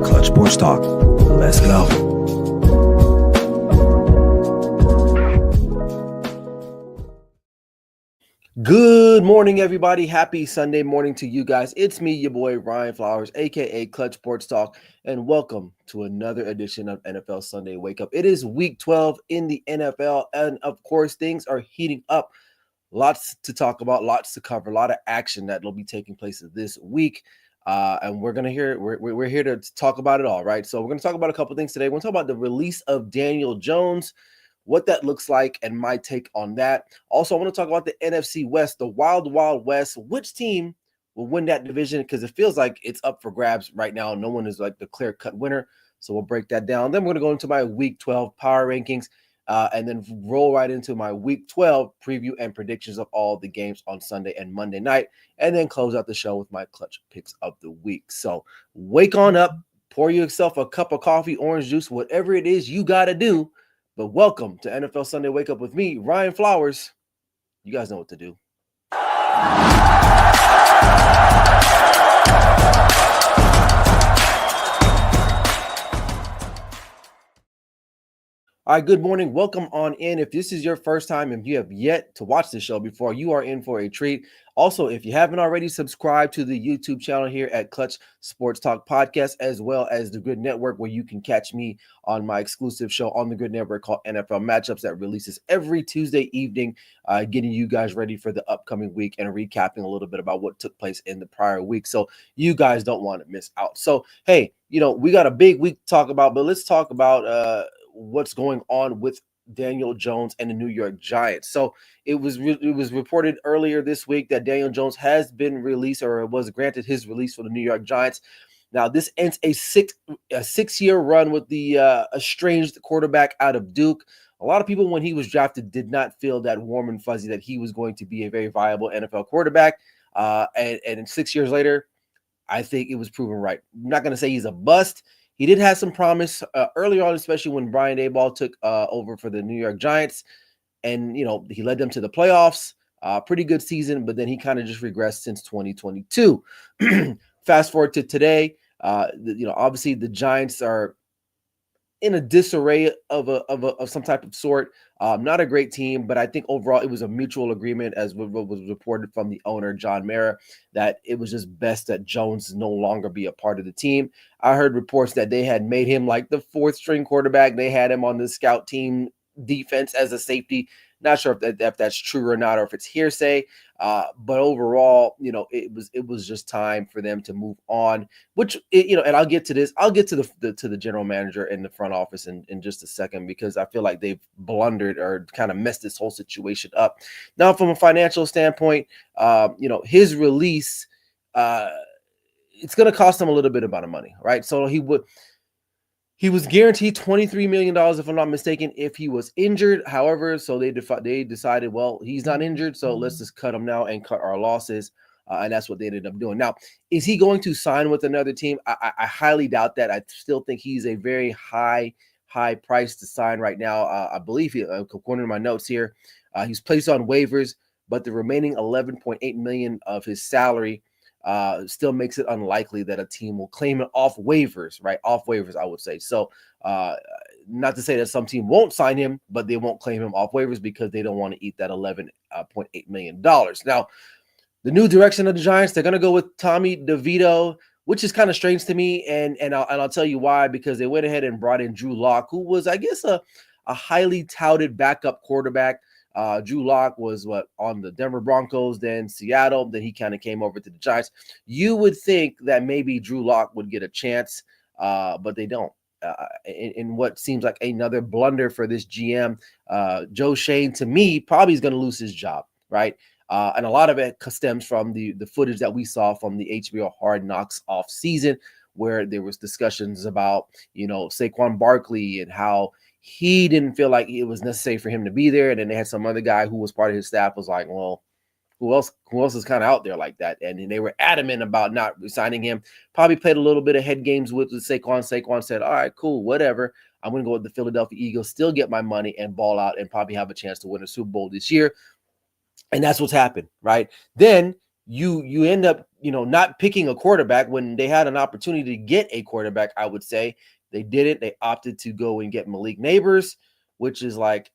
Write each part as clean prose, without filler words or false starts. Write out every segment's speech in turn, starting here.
Clutch Sports Talk. Let's go. Good morning, everybody. Happy Sunday morning to you guys. It's me, your boy, Ryan Flowers, a.k.a. Clutch Sports Talk, and welcome to another edition of NFL Sunday Wake Up. It is Week 12 in the NFL, and of course, things are heating up. Lots to talk about, lots to cover, a lot of action that will be taking place this week. And we're here to talk about it all, right? So we're going to talk about a couple things today. We're going to talk about the release of Daniel Jones, what that looks like, and my take on that. Also, I want to talk about the NFC West, the Wild Wild West. Which team will win that division? Because it feels like it's up for grabs right now. No one is like the clear-cut winner. So we'll break that down. Then we're going to go into my Week 12 power rankings. And then roll right into my Week 12 preview and predictions of all the games on Sunday and Monday night, and then close out the show with my clutch picks of the week. So wake on up, pour yourself a cup of coffee, orange juice, whatever it is you got to do. But welcome to NFL Sunday Wake Up with me, Ryan Flowers. You guys know what to do. All right, good morning. Welcome on in. If this is your first time and you have yet to watch the show before, you are in for a treat. Also, if you haven't already, subscribe to the YouTube channel here at Clutch Sports Talk Podcast, as well as the Good Network, where you can catch me on my exclusive show on the Good Network called NFL Matchups that releases every Tuesday evening, getting you guys ready for the upcoming week and recapping a little bit about what took place in the prior week. So you guys don't want to miss out. So, hey, we got a big week to talk about, but let's talk about what's going on with Daniel Jones and the New York Giants. So it was reported earlier this week that Daniel Jones has been released, or was granted his release for the New York Giants. Now this ends a six-year run with the estranged quarterback out of Duke. A lot of people, when he was drafted, did not feel that warm and fuzzy that he was going to be a very viable NFL quarterback. And 6 years later, I think it was proven right. I'm not going to say he's a bust. He did have some promise early on, especially when Brian Daboll took over for the New York Giants. And, he led them to the playoffs. Pretty good season, but then he kind of just regressed since 2022. Fast forward to today, obviously the Giants are in a disarray of some type of sort. Not a great team, but I think overall it was a mutual agreement, as what was reported from the owner, John Mara, that it was just best that Jones no longer be a part of the team. I heard reports that they had made him like the fourth string quarterback. They had him on the scout team defense as a safety. Not sure if that's true or not, or if it's hearsay. But overall, it was just time for them to move on. And I'll get to this. I'll get to the general manager and the front office in just a second, because I feel like they've blundered or kind of messed this whole situation up. Now, from a financial standpoint, his release, it's going to cost him a little bit amount of money, right? So he was guaranteed $23 million, if I'm not mistaken, if he was injured. However, so they decided, well, he's not injured, so let's just cut him now and cut our losses. And that's what they ended up doing. Now, is he going to sign with another team? I highly doubt that. I still think he's a very high price to sign right now. I believe, according to my notes here, he's placed on waivers, but the remaining $11.8 million of his salary still makes it unlikely that a team will claim it off waivers, right? Off waivers, I would say. So not to say that some team won't sign him, but they won't claim him off waivers because they don't want to eat that $11.8 million. Now, the new direction of the Giants, they're going to go with Tommy DeVito, which is kind of strange to me. And I'll tell you why, because they went ahead and brought in Drew Lock, who was, I guess, a highly touted backup quarterback. Drew Lock was on the Denver Broncos, then Seattle, then he kind of came over to the Giants. You would think that maybe Drew Lock would get a chance, but they don't. In what seems like another blunder for this GM, Joe Shane, to me, probably is going to lose his job, right? And a lot of it stems from the footage that we saw from the HBO Hard Knocks off season, where there was discussions about, Saquon Barkley and how he didn't feel like it was necessary for him to be there. And then they had some other guy who was part of his staff was like, well, who else is kind of out there like that. And they were adamant about not signing him. Probably played a little bit of head games with Saquon. Saquon said, all right, cool, whatever. I'm going to go with the Philadelphia Eagles, still get my money and ball out and probably have a chance to win a Super Bowl this year. And that's what's happened, right? Then you end up, not picking a quarterback when they had an opportunity to get a quarterback. I would say they didn't. They opted to go and get Malik Neighbors, which is like,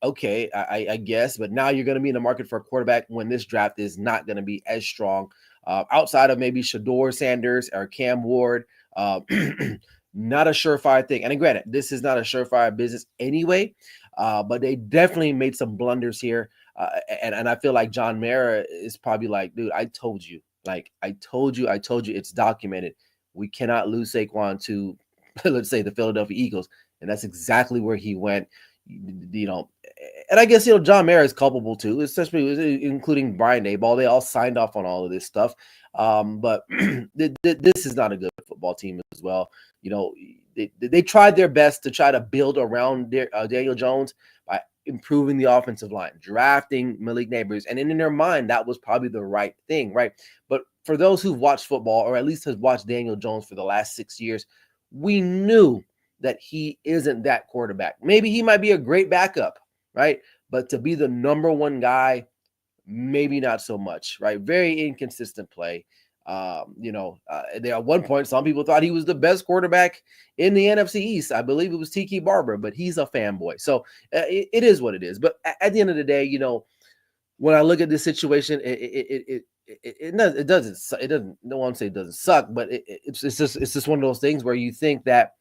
okay, I guess. But now you're going to be in the market for a quarterback when this draft is not going to be as strong. Outside of maybe Shador Sanders or Cam Ward, not a surefire thing. And granted, this is not a surefire business anyway, but they definitely made some blunders here. And I feel like John Mara is probably like, dude, I told you, it's documented. We cannot lose Saquon to, let's say, the Philadelphia Eagles. And that's exactly where he went, and I guess, John Mara is culpable too, especially including Brian Daboll. They all signed off on all of this stuff. But this is not a good football team as well. They tried their best to try to build around Daniel Jones by improving the offensive line, drafting Malik Neighbors. And in their mind, that was probably the right thing, right? But for those who've watched football, or at least has watched Daniel Jones for the last 6 years, we knew that he isn't that quarterback. Maybe he might be a great backup, right? But to be the number one guy, maybe not so much, right? Very inconsistent play. There at one point, some people thought he was the best quarterback in the NFC East. I believe it was Tiki Barber, but he's a fanboy. So it is what it is. But at the end of the day, when I look at this situation, it doesn't. No one say it doesn't suck, but it's just one of those things where you think that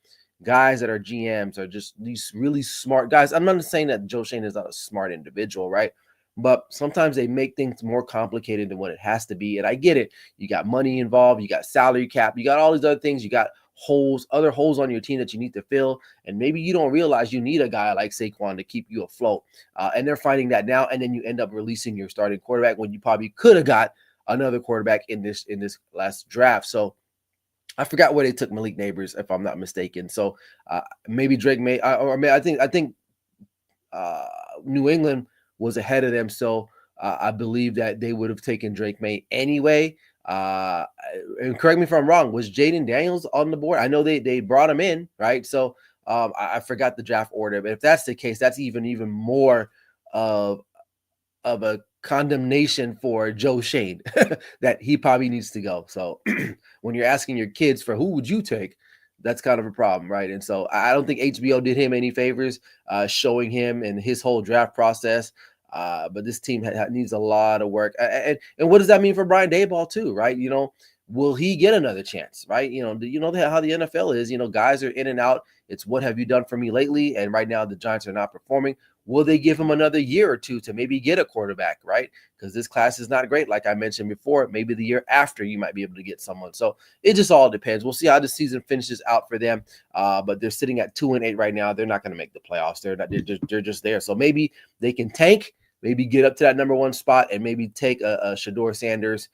guys that are GMs are just these really smart guys. I'm not saying that Joe Schoen is not a smart individual, right? But sometimes they make things more complicated than what it has to be. And I get it. You got money involved. You got salary cap. You got all these other things. You got other holes on your team that you need to fill. And maybe you don't realize you need a guy like Saquon to keep you afloat. And they're finding that now. And then you end up releasing your starting quarterback when you probably could have got another quarterback in this last draft. So I forgot where they took Malik Neighbors, if I'm not mistaken. So maybe Drake May, I think New England was ahead of them. So I believe that they would have taken Drake May anyway. And correct me if I'm wrong, was Jaden Daniels on the board? I know they brought him in, right? So I forgot the draft order. But if that's the case, that's even more of a condemnation for Joe Schoen that he probably needs to go. So when you're asking your kids for who would you take, that's kind of a problem, right? And so I don't think HBO did him any favors showing him and his whole draft process. But this team needs a lot of work. And what does that mean for Brian Daboll too, right? Will he get another chance, right? Do you know how the NFL is? Guys are in and out. It's what have you done for me lately? And right now the Giants are not performing. Will they give him another year or two to maybe get a quarterback, right? Because this class is not great. Like I mentioned before, maybe the year after you might be able to get someone. So it just all depends. We'll see how the season finishes out for them. But they're sitting at 2-8 right now. They're not going to make the playoffs. They're just there. So maybe they can tank, maybe get up to that number one spot, and maybe take a Shador Sanders,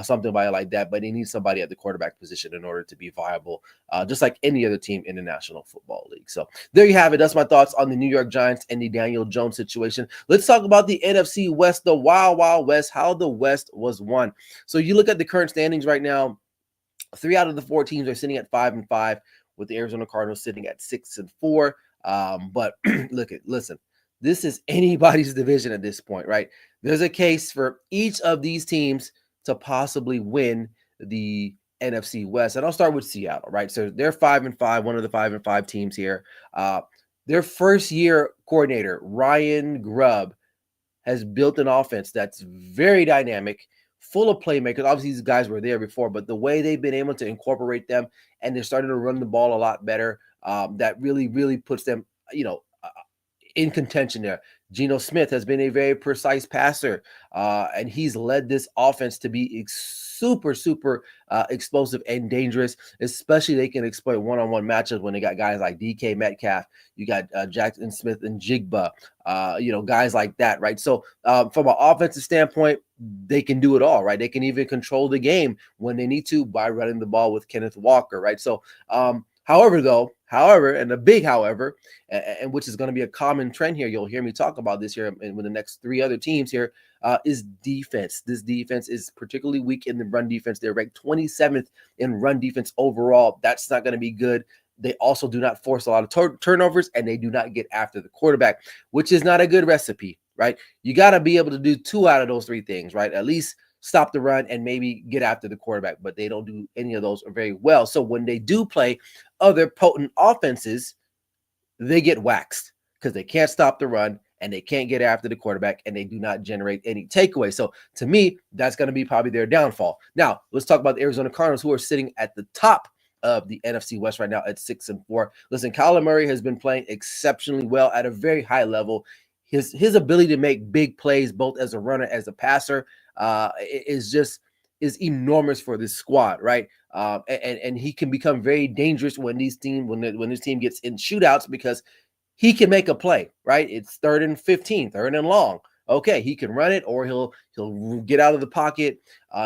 something like that. But they need somebody at the quarterback position in order to be viable, just like any other team in the National Football League. So there you have it. That's my thoughts on the New York Giants and the Daniel Jones situation. Let's talk about the NFC West, the Wild Wild West, how the West was won. So you look at the current standings right now, 3 out of the 4 teams are sitting at 5-5, with the Arizona Cardinals sitting at 6-4. But listen, this is anybody's division at this point, right? There's a case for each of these teams to possibly win the NFC West. And I'll start with Seattle, right? So they're 5-5, one of the 5-5 teams here. Their first year coordinator, Ryan Grubb, has built an offense that's very dynamic, full of playmakers. Obviously, these guys were there before, but the way they've been able to incorporate them, and they're starting to run the ball a lot better, that really, really puts them, in contention there. Geno Smith has been a very precise passer, and he's led this offense to be super explosive and dangerous, especially they can exploit one-on-one matchups when they got guys like DK Metcalf, you got Jackson Smith and Jigba, guys like that, right? So from an offensive standpoint, they can do it all, right? They can even control the game when they need to by running the ball with Kenneth Walker, right? So However, and a big however, and which is going to be a common trend here, you'll hear me talk about this here with the next three other teams here, is defense. This defense is particularly weak in the run defense. They're ranked 27th in run defense overall. That's not going to be good. They also do not force a lot of turnovers, and they do not get after the quarterback, which is not a good recipe, right? You got to be able to do two out of those three things, right? At least stop the run and maybe get after the quarterback, but they don't do any of those very well. So when they do play other potent offenses, they get waxed because they can't stop the run and they can't get after the quarterback and they do not generate any takeaway. So to me, that's going to be probably their downfall. Now, let's talk about the Arizona Cardinals, who are sitting at the top of the NFC West right now at 6-4. Listen, Kyler Murray has been playing exceptionally well at a very high level. His ability to make big plays, both as a runner, as a passer, is enormous for this squad, right? And he can become very dangerous when his team gets in shootouts because he can make a play, right? It's 3rd and 15, 3rd and long. Okay, he can run it, or he'll get out of the pocket,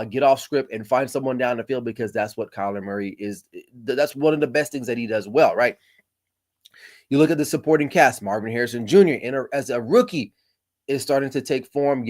get off script, and find someone down the field because that's what Kyler Murray is. That's one of the best things that he does well, right? You look at the supporting cast. Marvin Harrison Jr. As a rookie is starting to take form,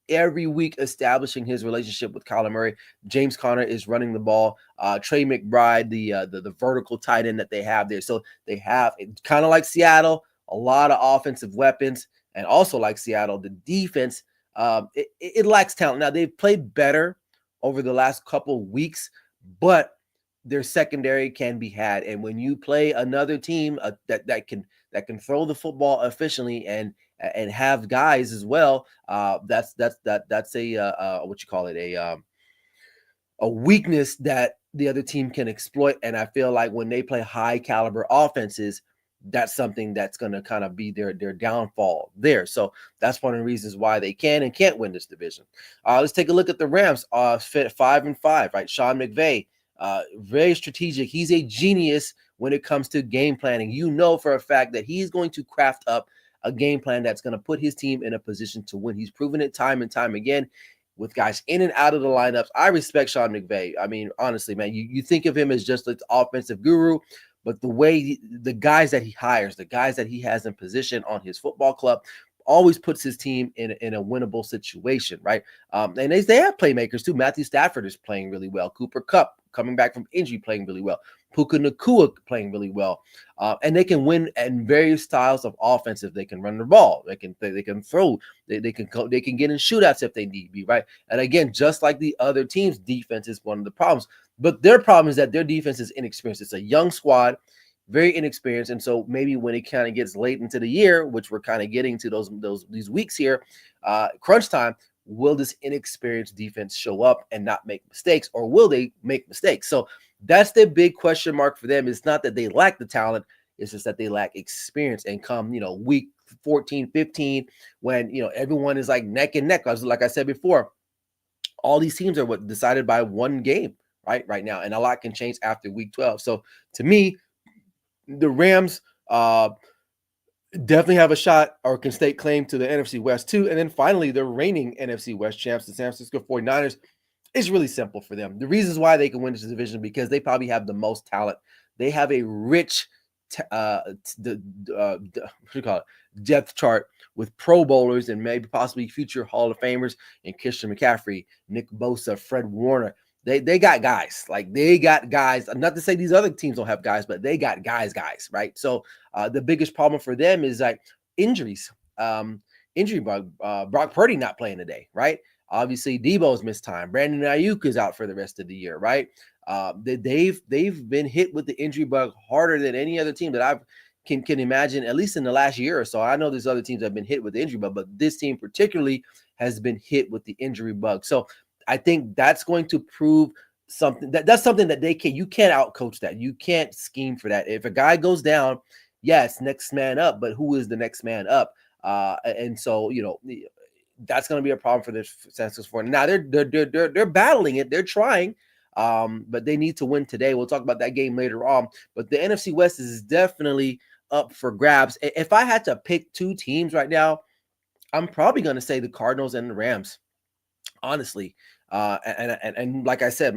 every week establishing his relationship with Kyler Murray. James Conner is running the ball. Trey McBride, the vertical tight end that they have there. So they have, kind of like Seattle, a lot of offensive weapons, and also like Seattle, the defense, it lacks talent. Now, they've played better over the last couple weeks, but their secondary can be had. And when you play another team that can throw the football efficiently and have guys as well, that's a what you call it, a weakness that the other team can exploit. And I feel like when they play high caliber offenses, that's something that's going to kind of be their downfall there. So that's one of the reasons why they can and can't win this division. Let's take a look at the Rams. 5-5, right? Sean McVay, very strategic. He's a genius when it comes to game planning. You know for a fact that he's going to craft up a game plan that's going to put his team in a position to win. He's proven it time and time again with guys in and out of the lineups. I respect Sean McVay. I mean, honestly, man, you think of him as just an offensive guru, but the way the guys that he hires, the guys that he has in position on his football club, always puts his team in a winnable situation, right? And they have playmakers too. Matthew Stafford is playing really well. Cooper Kupp coming back from injury playing really well. Puka Nacua playing really well. And they can win in various styles of offense. If they can run the ball, they can throw, they can get in shootouts if they need be, right? And again, just like the other teams, defense is one of the problems. But their problem is that their defense is inexperienced. It's a young squad, very inexperienced. And so maybe when it kind of gets late into the year, which we're kind of getting to these weeks here, crunch time, will this inexperienced defense show up and not make mistakes, or will they make mistakes? So that's the big question mark for them. It's not that they lack the talent, it's just that they lack experience. And come, week 14, 15, when, everyone is like neck and neck, like I said before, all these teams are decided by one game right now, and a lot can change after week 12. So to me, the Rams definitely have a shot, or can stake claim to the NFC West too. And then finally, the reigning NFC West champs, the San Francisco 49ers, is really simple for them. The reasons why they can win this division, because they probably have the most talent. They have a rich depth chart with Pro Bowlers and maybe possibly future Hall of Famers in Christian McCaffrey, Nick Bosa, Fred Warner. They got guys. They got guys. Not to say these other teams don't have guys, but they got guys, right? So the biggest problem for them is like injuries. Injury bug. Brock Purdy not playing today, right? Obviously, Debo's missed time. Brandon Ayuk is out for the rest of the year, right? They've been hit with the injury bug harder than any other team that I can imagine, at least in the last year or so. I know there's other teams that have been hit with the injury bug, but this team particularly has been hit with the injury bug. So I think that's going to prove something that's something that you can't outcoach that. You can't scheme for that. If a guy goes down, yes, next man up, but who is the next man up? And so, that's going to be a problem for the San Francisco 49ers. Now they're battling it. They're trying, but they need to win today. We'll talk about that game later on. But the NFC West is definitely up for grabs. If I had to pick two teams right now, I'm probably going to say the Cardinals and the Rams, honestly. And like I said,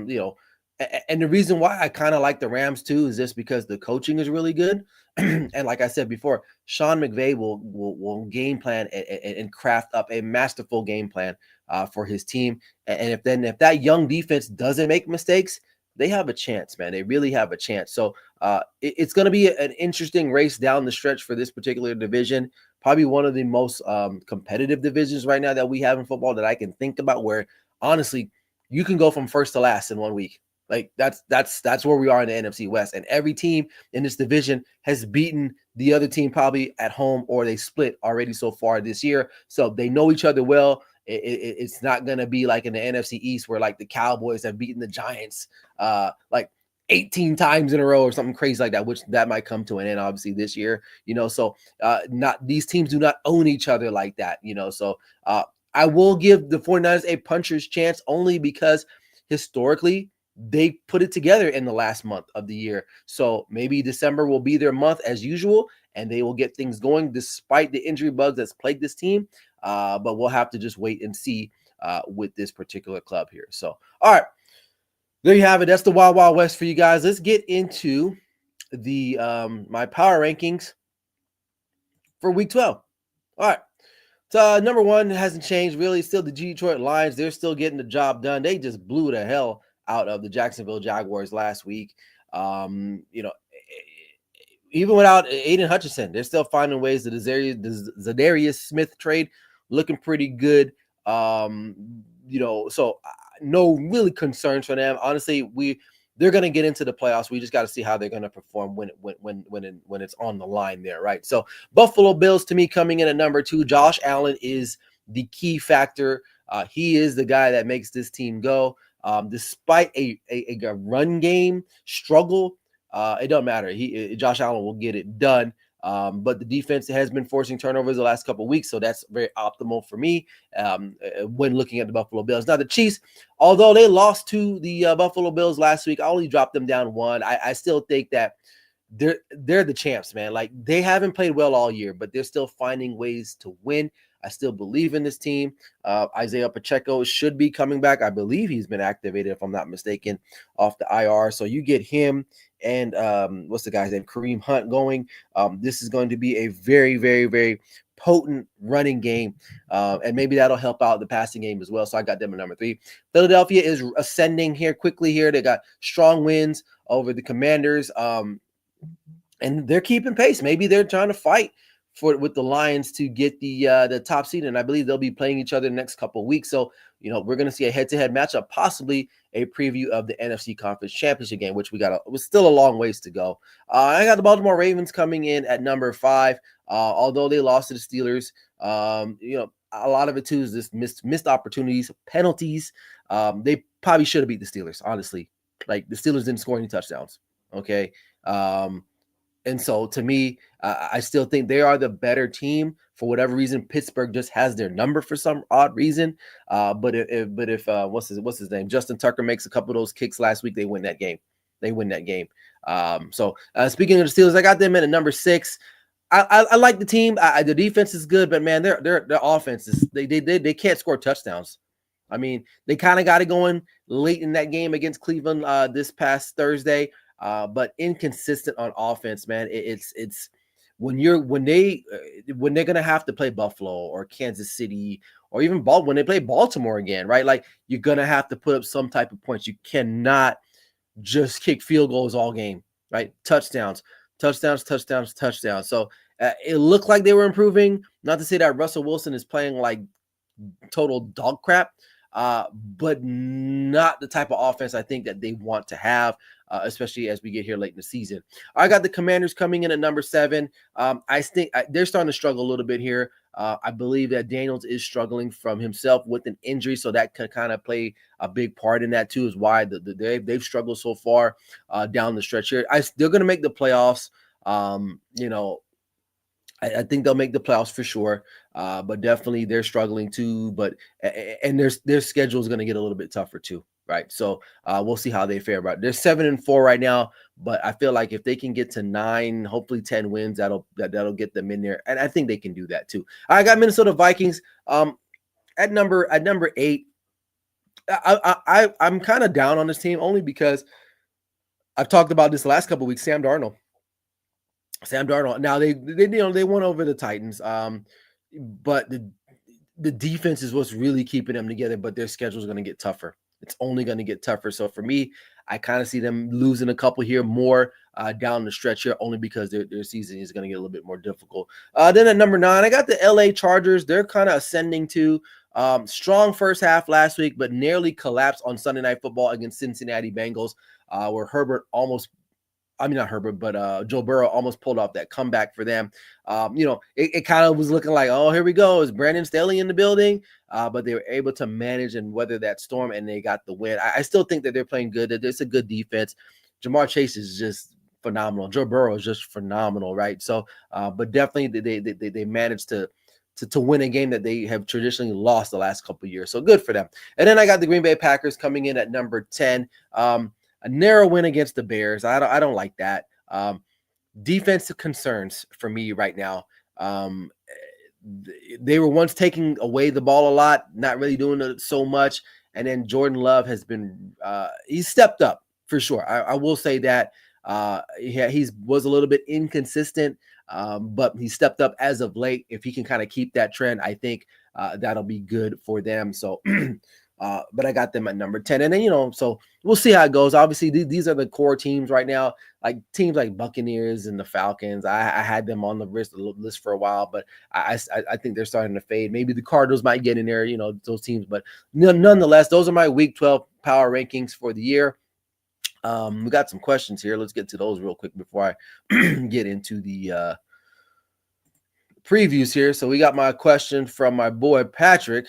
And the reason why I kind of like the Rams too is just because the coaching is really good. And like I said before, Sean McVay will game plan and craft up a masterful game plan for his team. And if that young defense doesn't make mistakes, they have a chance, man. They really have a chance. So it's going to be an interesting race down the stretch for this particular division. Probably one of the most competitive divisions right now that we have in football that I can think about, where honestly you can go from first to last in 1 week. Like that's where we are in the NFC West, and every team in this division has beaten the other team probably at home, or they split already so far this year. So they know each other well. It's not going to be like in the NFC East where like the Cowboys have beaten the Giants like 18 times in a row or something crazy like that, which that might come to an end obviously this year. So not these teams do not own each other like that. So I will give the 49ers a puncher's chance only because historically they put it together in the last month of the year. So maybe December will be their month as usual, and they will get things going despite the injury bugs that's plagued this team. But we'll have to just wait and see with this particular club here. So, all right, there you have it. That's the Wild Wild West for you guys. Let's get into the my power rankings for Week 12. All right. So number one hasn't changed really. Still the Detroit Lions. They're still getting the job done. They just blew the hell out of the Jacksonville Jaguars last week. Even without Aiden Hutchinson, they're still finding ways. The Zadarius Smith trade looking pretty good. So no really concerns for them. Honestly, they're going to get into the playoffs. We just got to see how they're going to perform when it's on the line there, right? So Buffalo Bills to me coming in at number 2. Josh Allen is the key factor. He is the guy that makes this team go. Despite a run game struggle, it doesn't matter. Josh Allen will get it done. But the defense has been forcing turnovers the last couple of weeks, so that's very optimal for me when looking at the Buffalo Bills. Now, the Chiefs, although they lost to the Buffalo Bills last week, I only dropped them down 1. I still think that they're the champs, man. Like, they haven't played well all year, but they're still finding ways to win. I still believe in this team. Isaiah Pacheco should be coming back. I believe he's been activated, if I'm not mistaken, off the IR. So you get him and what's the guy's name? Kareem Hunt going. This is going to be a very, very, very potent running game. And maybe that'll help out the passing game as well. So I got them at number 3. Philadelphia is ascending here quickly here. They got strong wins over the Commanders. And they're keeping pace. Maybe they're trying to fight with the Lions to get the top seed, and I believe they'll be playing each other the next couple of weeks. So, we're going to see a head-to-head matchup, possibly a preview of the NFC Conference Championship game, which it was still a long ways to go. I got the Baltimore Ravens coming in at number 5. Although they lost to the Steelers, a lot of it too is this missed opportunities, penalties. They probably should have beat the Steelers, honestly. Like, the Steelers didn't score any touchdowns. Okay. And so to me, I still think they are the better team. For whatever reason, Pittsburgh just has their number for some odd reason. But if what's his name? Justin Tucker makes a couple of those kicks last week, they win that game. So speaking of the Steelers, I got them in at number 6. I like the team. The defense is good, but man, their offense is they can't score touchdowns. I mean, they kind of got it going late in that game against Cleveland this past Thursday. But inconsistent on offense, man. It's when they're gonna have to play Buffalo or Kansas City or even when they play Baltimore again, right? Like, you're gonna have to put up some type of points. You cannot just kick field goals all game, right? Touchdowns. So it looked like they were improving. Not to say that Russell Wilson is playing like total dog crap. But not the type of offense I think that they want to have, especially as we get here late in the season. I got the Commanders coming in at number 7. I think they're starting to struggle a little bit here. I believe that Daniels is struggling from himself with an injury, so that can kind of play a big part in that too, is why they've struggled so far down the stretch here. They're going to make the playoffs. I think they'll make the playoffs for sure, but definitely they're struggling too. And their schedule is going to get a little bit tougher too, right? So we'll see how they fare. They're 7-4 right now, but I feel like if they can get to 9, hopefully 10 wins, that'll get them in there, and I think they can do that too. I got Minnesota Vikings at number 8. I'm kind of down on this team only because I've talked about this the last couple of weeks. Sam Darnold. Now they won over the Titans, but the defense is what's really keeping them together. But their schedule is going to get tougher. It's only going to get tougher. So for me, I kind of see them losing a couple here more down the stretch here, only because their season is going to get a little bit more difficult. Then at number 9, I got the LA Chargers. They're kind of ascending to strong first half last week, but nearly collapsed on Sunday Night Football against Cincinnati Bengals, where Joe Burrow almost pulled off that comeback for them. It kind of was looking like, oh, here we go. Is Brandon Staley in the building? But they were able to manage and weather that storm, and they got the win. I still think that they're playing good. That it's a good defense. Jamar Chase is just phenomenal. Joe Burrow is just phenomenal, right? So, but definitely they managed to win a game that they have traditionally lost the last couple of years. So good for them. And then I got the Green Bay Packers coming in at number 10. A narrow win against the Bears. I don't like that. Defensive concerns for me right now. They were once taking away the ball a lot, not really doing it so much. And then Jordan Love has been he's stepped up for sure. I will say that he was a little bit inconsistent, but he stepped up as of late. If he can kind of keep that trend, I think that'll be good for them. So but I got them at number 10. And then, so we'll see how it goes. Obviously, these are the core teams right now, like teams like Buccaneers and the Falcons. I had them on the list for a while, but I think they're starting to fade. Maybe the Cardinals might get in there, those teams. But nonetheless, those are my Week 12 power rankings for the year. We got some questions here. Let's get to those real quick before I get into the previews here. So we got my question from my boy Patrick.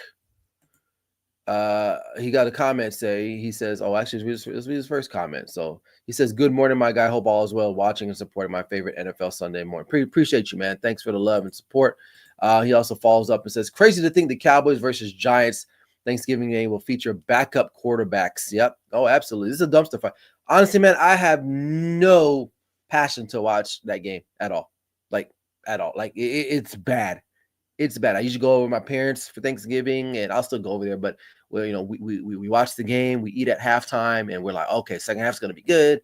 He got a comment he says, actually, this was his first comment. So he says, good morning, my guy. Hope all is well, watching and supporting my favorite NFL Sunday morning. Appreciate you, man. Thanks for the love and support. He also follows up and says, crazy to think the Cowboys versus Giants Thanksgiving game will feature backup quarterbacks. Yep. Oh, absolutely. This is a dumpster fire. Honestly, man, I have no passion to watch that game at all. Like, at all. Like, it's bad. It's bad. I usually go over with my parents for Thanksgiving, and I'll still go over there. But we watch the game, we eat at halftime, and we're like, okay, second half's gonna be good.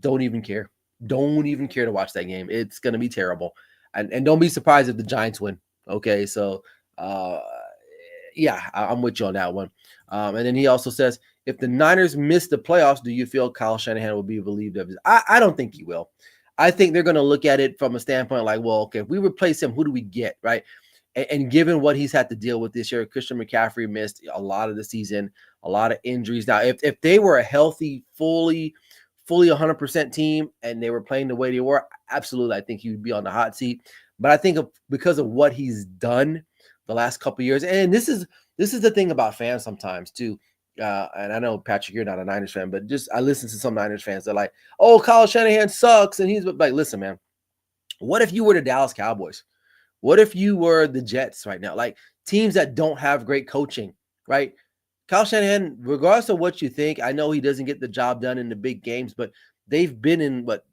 Don't even care. Don't even care to watch that game. It's gonna be terrible. And don't be surprised if the Giants win. Okay, so I'm with you on that one. And then he also says, if the Niners miss the playoffs, do you feel Kyle Shanahan will be relieved of his? I don't think he will. I think they're going to look at it from a standpoint like, well, okay, if we replace him, who do we get, right? And given what he's had to deal with this year, Christian McCaffrey missed a lot of the season, a lot of injuries. Now, if they were a healthy, fully 100% team and they were playing the way they were, absolutely, I think he would be on the hot seat. But I think because of what he's done the last couple of years, and this is the thing about fans sometimes too. And I know, Patrick, you're not a Niners fan, but I listen to some Niners fans. They're like, oh, Kyle Shanahan sucks. And he's like, listen, man, what if you were the Dallas Cowboys? What if you were the Jets right now? Like teams that don't have great coaching, right? Kyle Shanahan, regardless of what you think, I know he doesn't get the job done in the big games, but they've been in what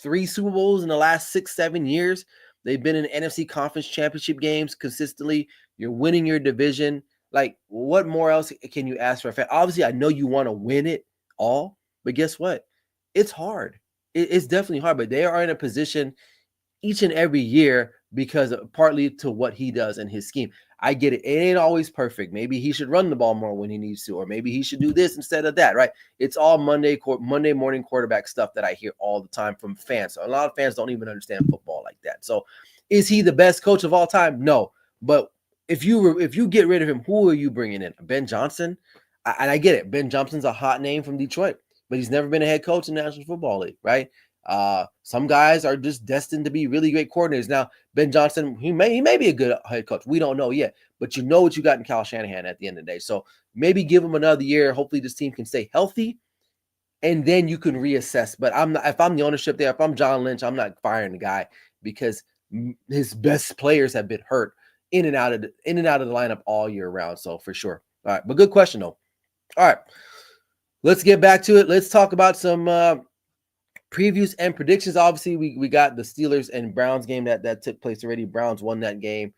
3 Super Bowls in the last 6-7 years. They've been in NFC Conference Championship games consistently. You're winning your division. Like, what more else can you ask for a fan? Obviously, I know you want to win it all, but guess what? It's hard. It's definitely hard, but they are in a position each and every year because of, partly to what he does and his scheme. I get it. It ain't always perfect. Maybe he should run the ball more when he needs to, or maybe he should do this instead of that, right? It's all Monday morning quarterback stuff that I hear all the time from fans. So a lot of fans don't even understand football like that. So is he the best coach of all time? No. But if you get rid of him, who are you bringing in? Ben Johnson? And I get it. Ben Johnson's a hot name from Detroit, but he's never been a head coach in the National Football League, right? Some guys are just destined to be really great coordinators. Now, Ben Johnson, he may be a good head coach. We don't know yet, but you know what you got in Kyle Shanahan at the end of the day. So maybe give him another year. Hopefully this team can stay healthy, and then you can reassess. But if I'm the ownership there, if I'm John Lynch, I'm not firing the guy because his best players have been hurt in and out of the lineup all year round. So for sure. All right, but good question though. All right, let's get back to it. Let's talk about some previews and predictions. Obviously, we got the Steelers and Browns game that took place already. Browns won that game.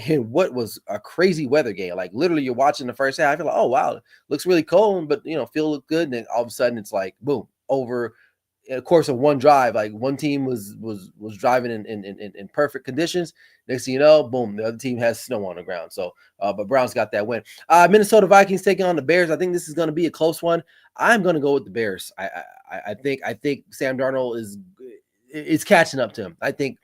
in what was a crazy weather game. Like literally, you're watching the first half, you're like, oh wow, looks really cold, but feel look good. And then all of a sudden, it's like boom, over a course of one drive. Like one team was driving in perfect conditions. Next thing you know, boom, the other team has snow on the ground. So, but Browns got that win. Minnesota Vikings taking on the Bears. I think this is going to be a close one. I'm going to go with the Bears. I think Sam Darnold is catching up to him. I think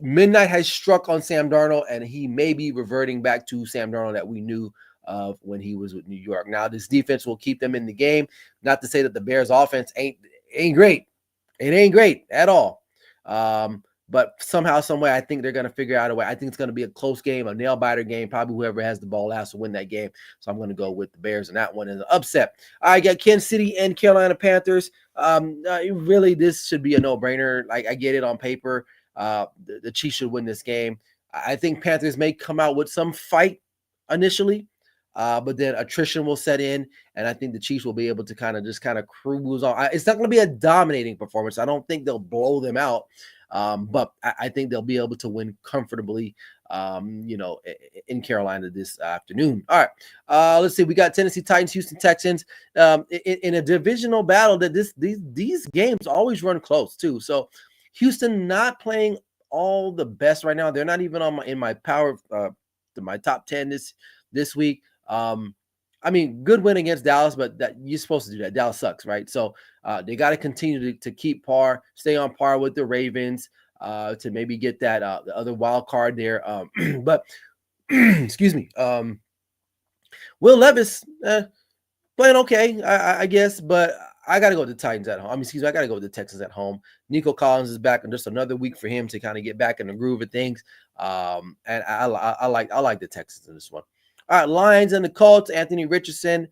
midnight has struck on Sam Darnold, and he may be reverting back to Sam Darnold that we knew of when he was with New York. Now, this defense will keep them in the game. Not to say that the Bears' offense ain't great. It ain't great at all. But somehow, some way, I think they're going to figure out a way. I think it's going to be a close game, a nail-biter game. Probably whoever has the ball last will win that game. So I'm going to go with the Bears in that one in the upset. I got Kansas City and Carolina Panthers. Really, this should be a no-brainer. Like, I get it on paper. The Chiefs should win this game. I think Panthers may come out with some fight initially, but then attrition will set in, and I think the Chiefs will be able to kind of cruise on. It's not going to be a dominating performance. I don't think they'll blow them out, but I think they'll be able to win comfortably, in Carolina this afternoon. All right, let's see. We got Tennessee Titans, Houston Texans, in a divisional battle. That these games always run close too. So Houston not playing all the best right now. They're not even in my power, my top 10 this week. Good win against Dallas, but that you're supposed to do that. Dallas sucks, right? So they got to continue to keep par, stay on par with the Ravens to maybe get that the other wild card there. But excuse me, Will Levis playing okay, I guess, but I got to go with the Titans at home. I got to go with the Texans at home. Nico Collins is back, and just another week for him to kind of get back in the groove of things. And I like the Texans in this one. All right, Lions and the Colts. Anthony Richardson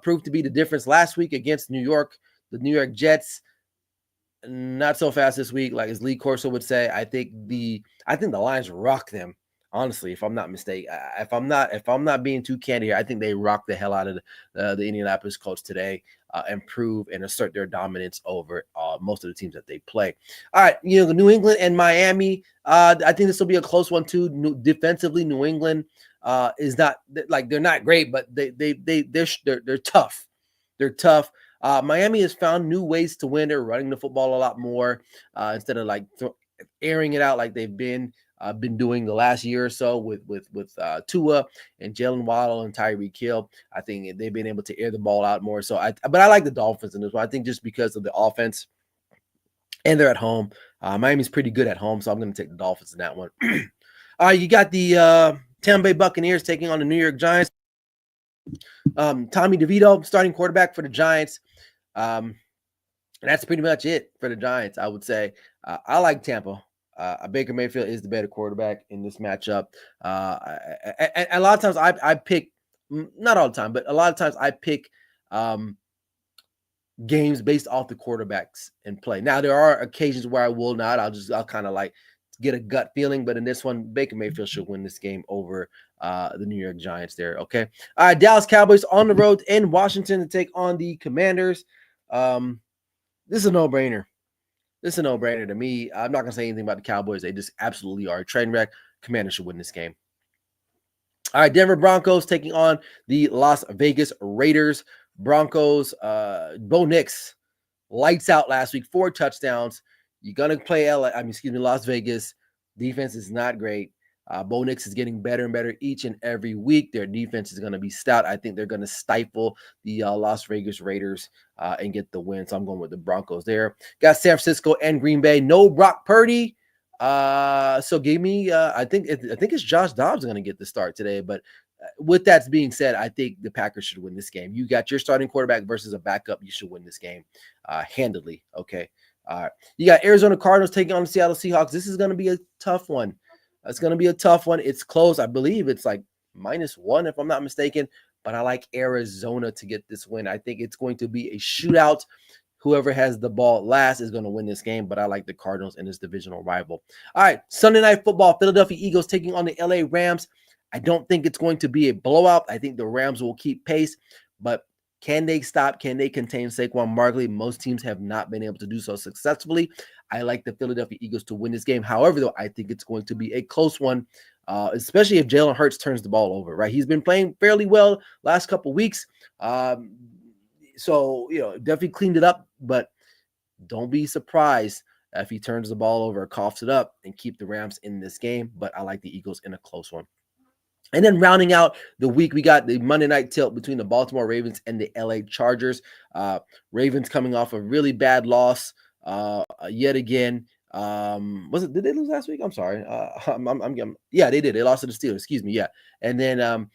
proved to be the difference last week against New York. The New York Jets, not so fast this week, like as Lee Corso would say. I think the Lions rock them. Honestly, if I'm not mistaken, if I'm not being too candid here, I think they rock the hell out of the Indianapolis Colts today and prove and assert their dominance over most of the teams that they play. All right, New England and Miami. I think this will be a close one too. Defensively, New England is not like they're not great, but they're tough. They're tough. Miami has found new ways to win. They're running the football a lot more instead of like airing it out like they've been doing the last year or so with Tua and Jalen Waddle and Tyreek Hill. I think they've been able to air the ball out more. But I like the Dolphins in this one. I think just because of the offense, and they're at home. Miami's pretty good at home, so I'm going to take the Dolphins in that one. You got the Tampa Bay Buccaneers taking on the New York Giants. Tommy DeVito, starting quarterback for the Giants. That's pretty much it for the Giants, I would say. I like Tampa. Baker Mayfield is the better quarterback in this matchup. And a lot of times I pick, not all the time, but a lot of times I pick games based off the quarterbacks in play. Now, there are occasions where I will not. I'll kind of like get a gut feeling. But in this one, Baker Mayfield should win this game over the New York Giants there, okay? All right, Dallas Cowboys on the road in Washington to take on the Commanders. This is a no-brainer. This is a no-brainer to me. I'm not going to say anything about the Cowboys. They just absolutely are a train wreck. Commanders should win this game. All right, Denver Broncos taking on the Las Vegas Raiders. Broncos, Bo Nix, lights out last week, 4 touchdowns. You're going to play Las Vegas. Defense is not great. Bo Nix is getting better and better each and every week. Their defense is going to be stout. I think they're going to stifle the Las Vegas Raiders and get the win. So I'm going with the Broncos there. Got San Francisco and Green Bay. No Brock Purdy. So give me, I think it's Josh Dobbs going to get the start today. But with that being said, I think the Packers should win this game. You got your starting quarterback versus a backup. You should win this game handily. Okay. All right. You got Arizona Cardinals taking on the Seattle Seahawks. This is going to be a tough one. It's going to be a tough one. It's close. I believe it's like -1 if I'm not mistaken, but I like Arizona to get this win. I think it's going to be a shootout. Whoever has the ball last is going to win this game, but I like the Cardinals in this divisional rival. All right, Sunday Night Football, Philadelphia Eagles taking on the LA Rams. I don't think it's going to be a blowout. I think the Rams will keep pace, but Can they contain Saquon Barkley? Most teams have not been able to do so successfully. I like the Philadelphia Eagles to win this game. However, though, I think it's going to be a close one, especially if Jalen Hurts turns the ball over, right? He's been playing fairly well last couple weeks. So, definitely cleaned it up, but don't be surprised if he turns the ball over, coughs it up, and keep the Rams in this game. But I like the Eagles in a close one. And then rounding out the week, we got the Monday night tilt between the Baltimore Ravens and the LA Chargers. Ravens coming off a really bad loss yet again. Did they lose last week? I'm sorry. Yeah, they did. They lost to the Steelers. Excuse me. Yeah. And then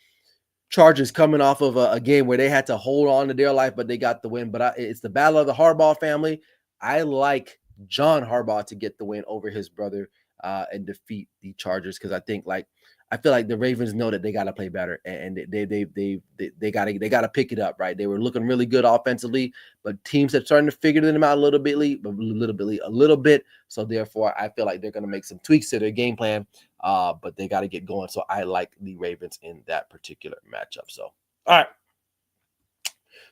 Chargers coming off of a game where they had to hold on to their life, but they got the win. But it's the battle of the Harbaugh family. I like John Harbaugh to get the win over his brother and defeat the Chargers, because I feel like the Ravens know that they got to play better, and they got to pick it up, right? They were looking really good offensively, but teams are starting to figure them out a little bit. So therefore, I feel like they're going to make some tweaks to their game plan, but they got to get going. So I like the Ravens in that particular matchup. So, all right,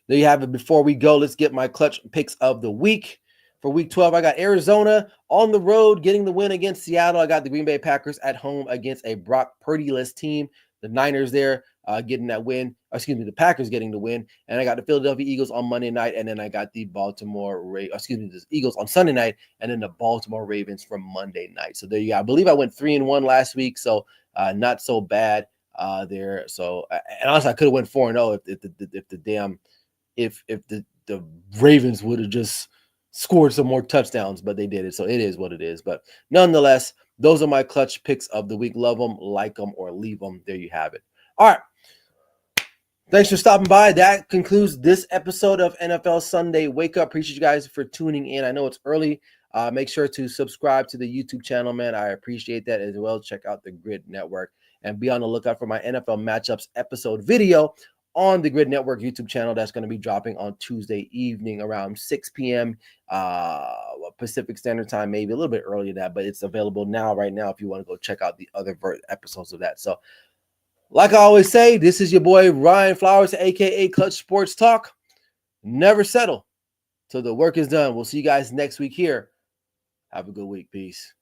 there you have it. Before we go, let's get my clutch picks of the week. For week 12, I got Arizona on the road getting the win against Seattle. I got the Green Bay Packers at home against a Brock Purdy-less team. The Niners there getting that win. The Packers getting the win. And I got the Philadelphia Eagles on Monday night. And then I got the the Eagles on Sunday night. And then the Baltimore Ravens from Monday night. So there you go. I believe I went 3-1 last week. So not so bad there. So, and honestly, I could have went 4-0 if the Ravens would have just scored some more touchdowns, but they did it. So it is what it is. But nonetheless, those are my clutch picks of the week. Love them, like them, or leave them. There you have it. All right. Thanks for stopping by. That concludes this episode of NFL Sunday Wake Up. Appreciate you guys for tuning in. I know it's early. Make sure to subscribe to the YouTube channel, man. I appreciate that as well. Check out the Grid Network and be on the lookout for my NFL Matchups episode video on the Grid Network YouTube channel. That's going to be dropping on Tuesday evening around 6 p.m. Pacific Standard Time, maybe a little bit earlier than that, but it's available right now if you want to go check out the other episodes of that. So like I always say, this is your boy Ryan Flowers, aka Clutch Sports Talk. Never settle till the work is done. We'll see you guys next week here. Have a good week. Peace.